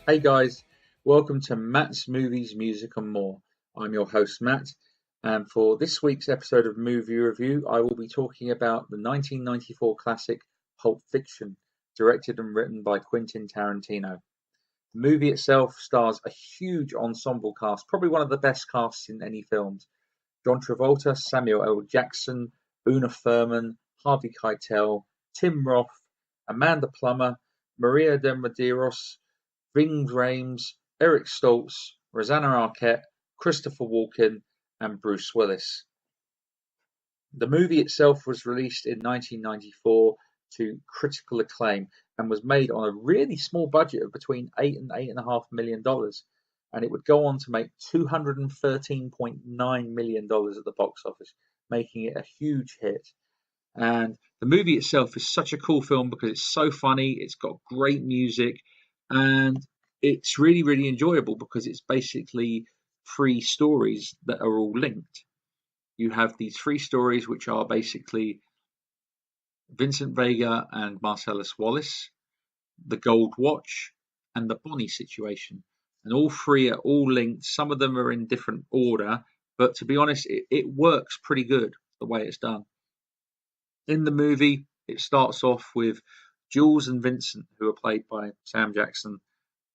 Hey guys, welcome to Matt's Movies, Music and More. I'm your host Matt, and for this week's episode of Movie Review, I will be talking about the 1994 classic Pulp Fiction, directed and written by Quentin Tarantino. The movie itself stars a huge ensemble cast, probably one of the best casts in any films. John Travolta, Samuel L. Jackson, Una Thurman, Harvey Keitel, Tim Roth, Amanda Plummer, Maria de Medeiros, Ving Rhames, Eric Stoltz, Rosanna Arquette, Christopher Walken, and Bruce Willis. The movie itself was released in 1994 to critical acclaim and was made on a really small budget of between $8 and $8.5 million, and it would go on to make $213.9 million at the box office, making it a huge hit. And the movie itself is such a cool film because it's so funny, it's got great music, and it's really, really enjoyable because it's basically three stories that are all linked. You have these three stories which are basically Vincent Vega and Marcellus Wallace, the Gold Watch, and the Bonnie situation. And all three are all linked. Some of them are in different order, but to be honest, it works pretty good the way it's done. In the movie, it starts off with Jules and Vincent, who are played by Sam Jackson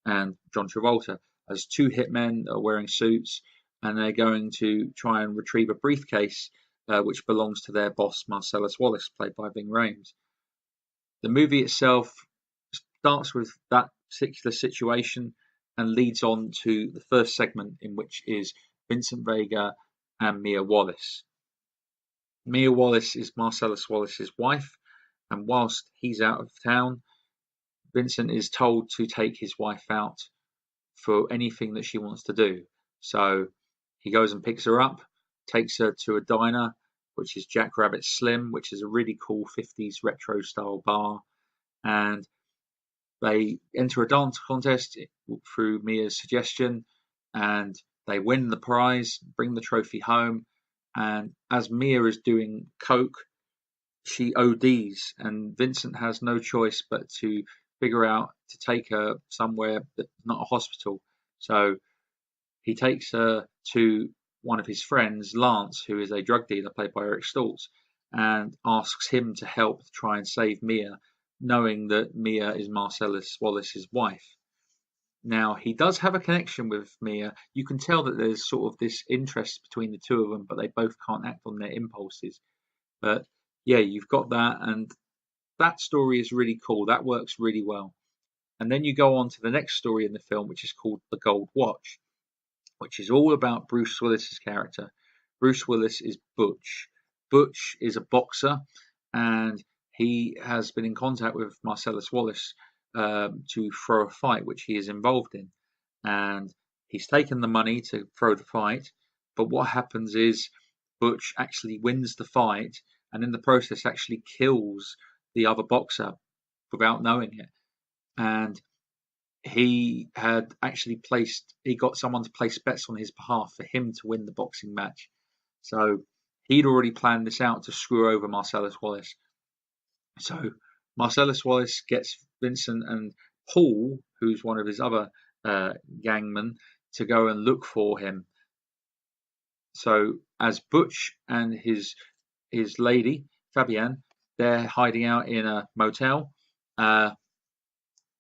and John Travolta, as two hitmen that are wearing suits, and they're going to try and retrieve a briefcase which belongs to their boss, Marcellus Wallace, played by Ving Rhames. The movie itself starts with that particular situation and leads on to the first segment, in which is Vincent Vega and Mia Wallace. Mia Wallace is Marcellus Wallace's wife, and whilst he's out of town, Vincent is told to take his wife out for anything that she wants to do. So he goes and picks her up, takes her to a diner, which is Jack Rabbit Slim, which is a really cool 50s retro style bar. And they enter a dance contest through Mia's suggestion, and they win the prize, bring the trophy home. And as Mia is doing coke, she ODs, and Vincent has no choice but to figure out to take her somewhere that's not a hospital. So he takes her to one of his friends, Lance, who is a drug dealer played by Eric Stoltz, and asks him to help try and save Mia, knowing that Mia is Marcellus Wallace's wife. Now, he does have a connection with Mia. You can tell that there's sort of this interest between the two of them, but they both can't act on their impulses. But yeah, you've got that, and that story is really cool. That works really well. And then you go on to the next story in the film, which is called The Gold Watch, which is all about Bruce Willis's character. Bruce Willis is Butch. Butch is a boxer, and he has been in contact with Marcellus Wallace to throw a fight, which he is involved in. And he's taken the money to throw the fight, but what happens is Butch actually wins the fight, and in the process actually kills the other boxer without knowing it. And he had actually he got someone to place bets on his behalf for him to win the boxing match. So he'd already planned this out to screw over Marcellus Wallace. So Marcellus Wallace gets Vincent and Paul, who's one of his other gangmen, to go and look for him. So as Butch and his lady, Fabienne, they're hiding out in a motel.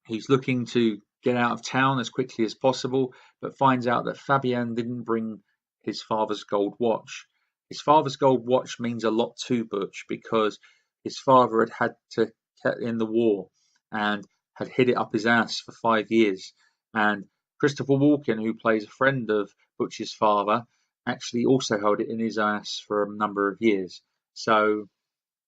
He's looking to get out of town as quickly as possible, but finds out that Fabienne didn't bring his father's gold watch. His father's gold watch means a lot to Butch because his father had to get in the war and had hid it up his ass for 5 years. And Christopher Walken, who plays a friend of Butch's father, actually also held it in his ass for a number of years. So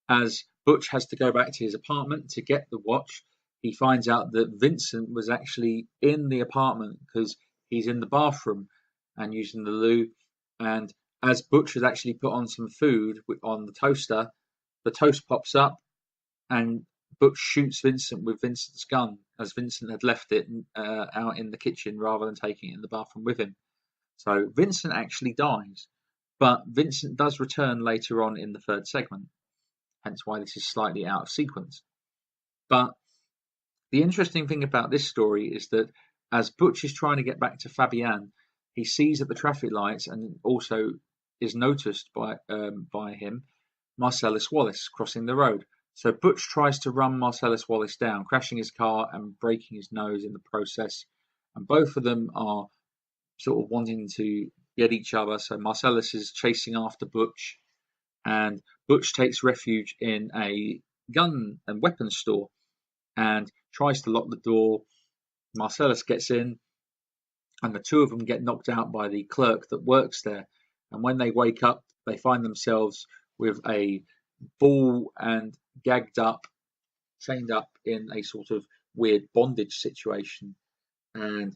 as Butch has to go back to his apartment to get the watch, he finds out that Vincent was actually in the apartment because he's in the bathroom and using the loo. And as Butch has actually put on some food on the toaster, the toast pops up and Butch shoots Vincent with Vincent's gun, as Vincent had left it out in the kitchen rather than taking it in the bathroom with him. So Vincent actually dies, but Vincent does return later on in the third segment, hence why this is slightly out of sequence. But the interesting thing about this story is that as Butch is trying to get back to Fabienne, he sees at the traffic lights and also is noticed by him Marcellus Wallace crossing the road. So Butch tries to run Marcellus Wallace down, crashing his car and breaking his nose in the process. And both of them are sort of wanting to get each other. So Marcellus is chasing after Butch, and Butch takes refuge in a gun and weapons store and tries to lock the door. Marcellus gets in, and the two of them get knocked out by the clerk that works there. And when they wake up, they find themselves with a ball and gagged up, chained up in a sort of weird bondage situation. And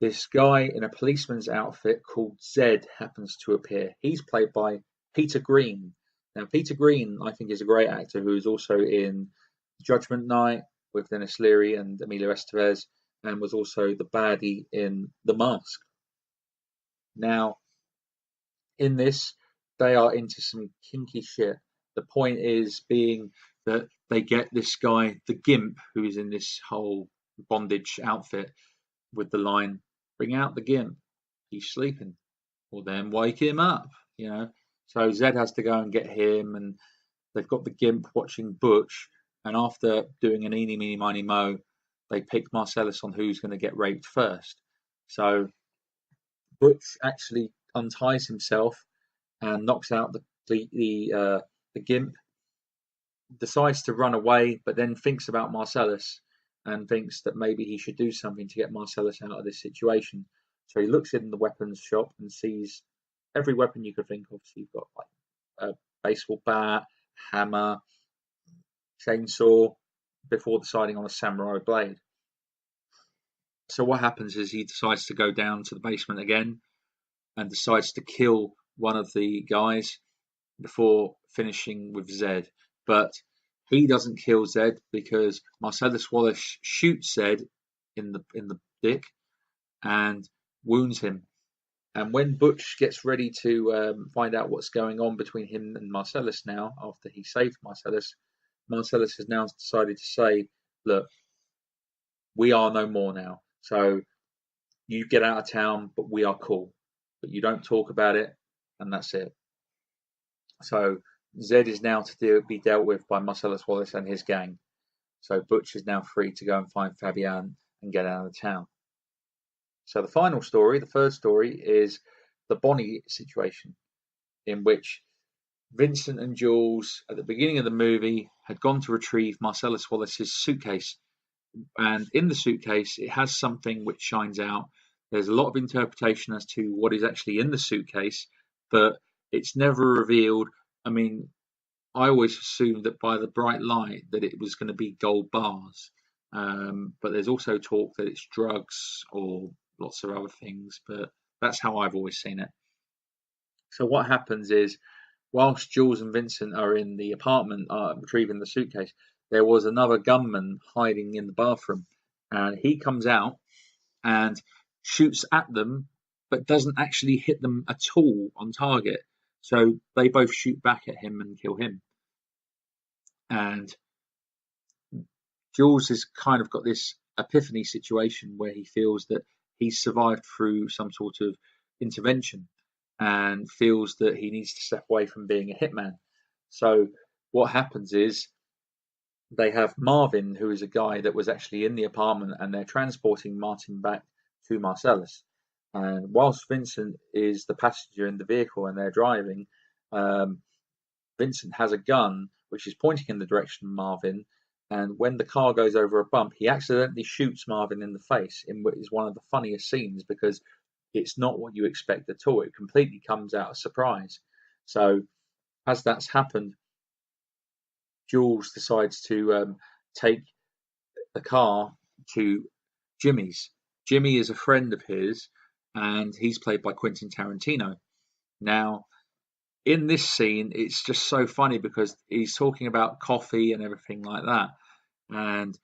this guy in a policeman's outfit called Zed happens to appear. He's played by Peter Green. Now, Peter Green, I think, is a great actor who is also in Judgment Night with Denis Leary and Emilio Estevez, and was also the baddie in The Mask. Now, in this, they are into some kinky shit. The point is being that they get this guy, the Gimp, who is in this whole bondage outfit, with the line, "Bring out the Gimp, he's sleeping," or then wake him up, you know. So Zed has to go and get him, and they've got the Gimp watching Butch, and after doing an eeny, meeny, miny, mo, they pick Marcellus on who's going to get raped first. So Butch actually unties himself and knocks out the Gimp, decides to run away, but then thinks about Marcellus and thinks that maybe he should do something to get Marcellus out of this situation. So he looks in the weapons shop and sees every weapon you could think of. So you've got like a baseball bat, hammer, chainsaw, before deciding on a samurai blade. So what happens is he decides to go down to the basement again and decides to kill one of the guys before finishing with Zed. But he doesn't kill Zed because Marcellus Wallace shoots Zed in the dick and wounds him. And when Butch gets ready to find out what's going on between him and Marcellus now, after he saved Marcellus, Marcellus has now decided to say, "Look, we are no more now. So you get out of town, but we are cool. But you don't talk about it, and that's it." So Zed is now to be dealt with by Marcellus Wallace and his gang. So Butch is now free to go and find Fabienne and get out of town. So the final story, the third story, is the Bonnie situation, in which Vincent and Jules, at the beginning of the movie, had gone to retrieve Marcellus Wallace's suitcase. And in the suitcase, it has something which shines out. There's a lot of interpretation as to what is actually in the suitcase, but it's never revealed. I mean, I always assumed that by the bright light that it was going to be gold bars. But there's also talk that it's drugs or lots of other things, but that's how I've always seen it. So what happens is, whilst Jules and Vincent are in the apartment retrieving the suitcase, there was another gunman hiding in the bathroom, and he comes out and shoots at them, but doesn't actually hit them at all on target. So they both shoot back at him and kill him. And Jules has kind of got this epiphany situation where he feels that he's survived through some sort of intervention and feels that he needs to step away from being a hitman. So what happens is they have Marvin, who is a guy that was actually in the apartment, and they're transporting Martin back to Marcellus. And whilst Vincent is the passenger in the vehicle and they're driving, Vincent has a gun which is pointing in the direction of Marvin. And when the car goes over a bump, he accidentally shoots Marvin in the face, in what is one of the funniest scenes because it's not what you expect at all. It completely comes out of surprise. So as that's happened, Jules decides to take the car to Jimmy's. Jimmy is a friend of his, and he's played by Quentin Tarantino. Now, in this scene, it's just so funny because he's talking about coffee and everything like that. And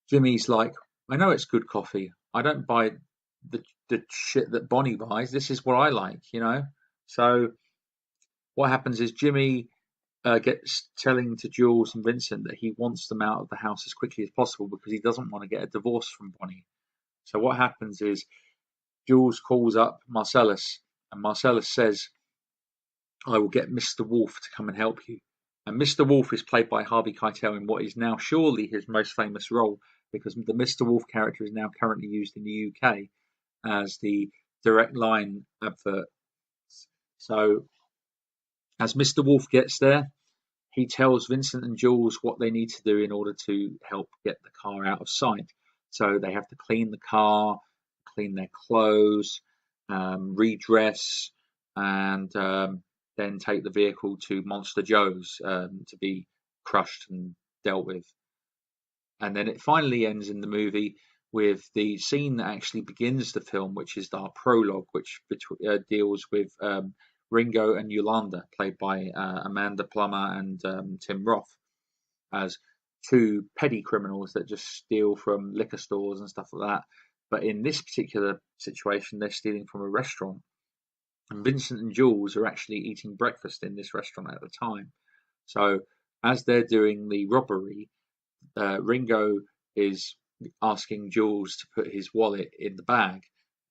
Jimmy's like, "I know it's good coffee. I don't buy the shit that Bonnie buys. This is what I like, you know?" So what happens is Jimmy gets telling to Jules and Vincent that he wants them out of the house as quickly as possible because he doesn't want to get a divorce from Bonnie. So what happens is Jules calls up Marcellus, and Marcellus says, I will get Mr. Wolf to come and help you. And Mr. Wolf is played by Harvey Keitel in what is now surely his most famous role, because the Mr. Wolf character is now currently used in the UK as the Direct Line advert. So as Mr. Wolf gets there, he tells Vincent and Jules what they need to do in order to help get the car out of sight. So they have to clean the car, clean their clothes, redress, and then take the vehicle to Monster Joe's to be crushed and dealt with. And then it finally ends in the movie with the scene that actually begins the film, which is our prologue, which deals with Ringo and Yolanda, played by Amanda Plummer and Tim Roth, as two petty criminals that just steal from liquor stores and stuff like that. But in this particular situation, they're stealing from a restaurant. And Vincent and Jules are actually eating breakfast in this restaurant at the time. So as they're doing the robbery, Ringo is asking Jules to put his wallet in the bag,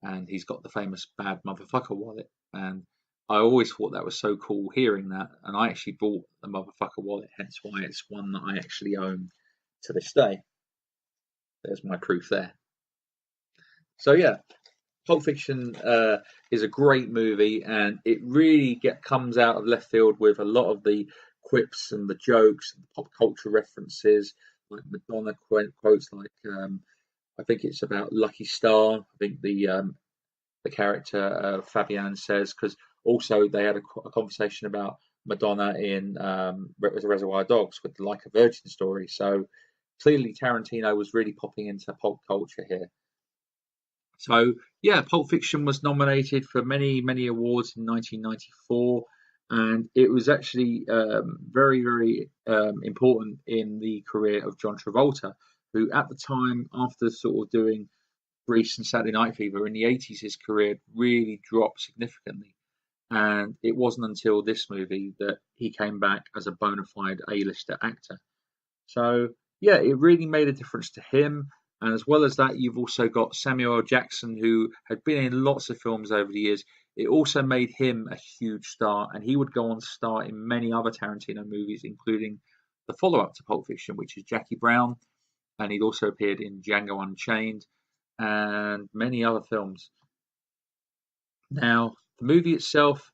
and he's got the famous bad motherfucker wallet. And I always thought that was so cool hearing that, and I actually bought the motherfucker wallet, hence why it's one that I actually own to this day. There's my proof there. So yeah, Pulp Fiction is a great movie, and it really comes out of left field with a lot of the quips and the jokes and the pop culture references, like Madonna quotes, like I think it's about Lucky Star. I think the character Fabian says, because also they had a conversation about Madonna in Reservoir Dogs with the Like a Virgin story. So clearly Tarantino was really popping into pulp culture here. So yeah, Pulp Fiction was nominated for many, many awards in 1994, and it was actually very, very important in the career of John Travolta, who at the time, after sort of doing Grease and Saturday Night Fever in the 80s, his career really dropped significantly. And it wasn't until this movie that he came back as a bona fide A-lister actor. So yeah, it really made a difference to him. And as well as that, you've also got Samuel L. Jackson, who had been in lots of films over the years. It also made him a huge star, and he would go on to star in many other Tarantino movies, including the follow-up to Pulp Fiction, which is Jackie Brown, and he'd also appeared in Django Unchained and many other films. Now, the movie itself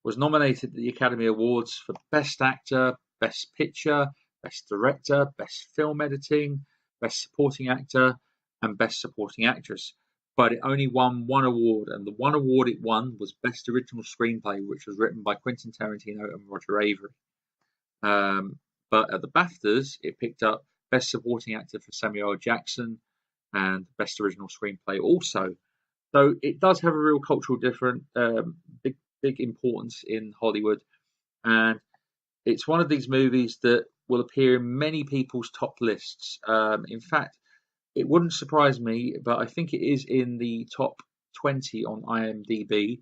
was nominated at the Academy Awards for Best Actor, Best Picture, Best Director, Best Film Editing, Best Supporting Actor, and Best Supporting Actress. But it only won one award, and the one award it won was Best Original Screenplay, which was written by Quentin Tarantino and Roger Avary. But at the BAFTAs, it picked up Best Supporting Actor for Samuel L. Jackson and Best Original Screenplay also. So it does have a real cultural difference, big importance in Hollywood, and it's one of these movies that will appear in many people's top lists. In fact, it wouldn't surprise me, but I think it is in the top 20 on IMDb,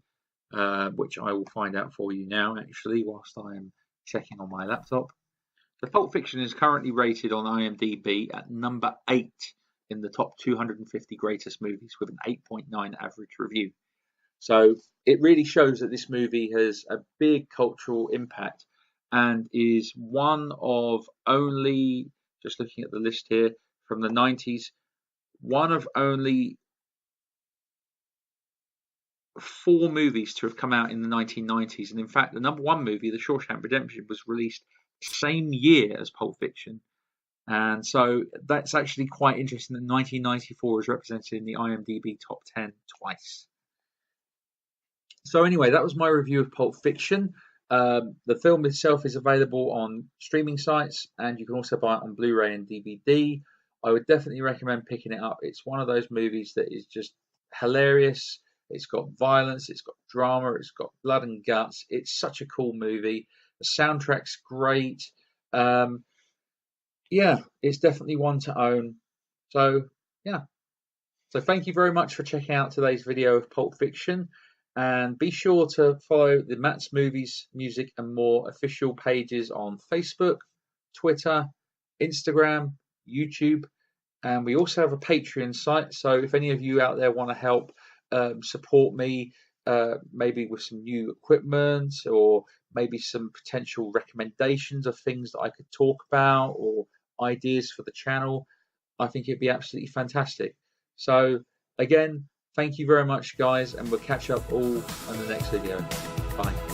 which I will find out for you now, actually, whilst I am checking on my laptop. The Pulp Fiction is currently rated on IMDb at number 8 in the top 250 greatest movies with an 8.9 average review. So it really shows that this movie has a big cultural impact and is one of only, just looking at the list here, from the 90s, one of only 4 movies to have come out in the 1990s. And in fact, the number 1 movie, The Shawshank Redemption, was released the same year as Pulp Fiction. And so that's actually quite interesting that 1994 is represented in the IMDb top 10 twice. So anyway, that was my review of Pulp Fiction. The film itself is available on streaming sites, and you can also buy it on Blu-ray and DVD. I would definitely recommend picking it up. It's one of those movies that is just hilarious. It's got violence, it's got drama, it's got blood and guts. It's such a cool movie. The soundtrack's great. Yeah, it's definitely one to own. So yeah. So thank you very much for checking out today's video of Pulp Fiction. And be sure to follow the Matt's Movies, Music and More official pages on Facebook, Twitter, Instagram, YouTube, And we also have a Patreon site. So if any of you out there want to help support me, maybe with some new equipment, or maybe some potential recommendations of things that I could talk about, or ideas for the channel, I think it'd be absolutely fantastic. So again, thank you very much, guys, and we'll catch up all on the next video. Bye.